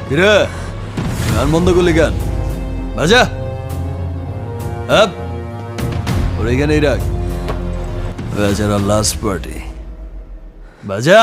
কিরে গান বন্ধ করলি গান বাজা আপ ওর এখানেই রাখ বেচারা লাস্ট পার্টি বাজা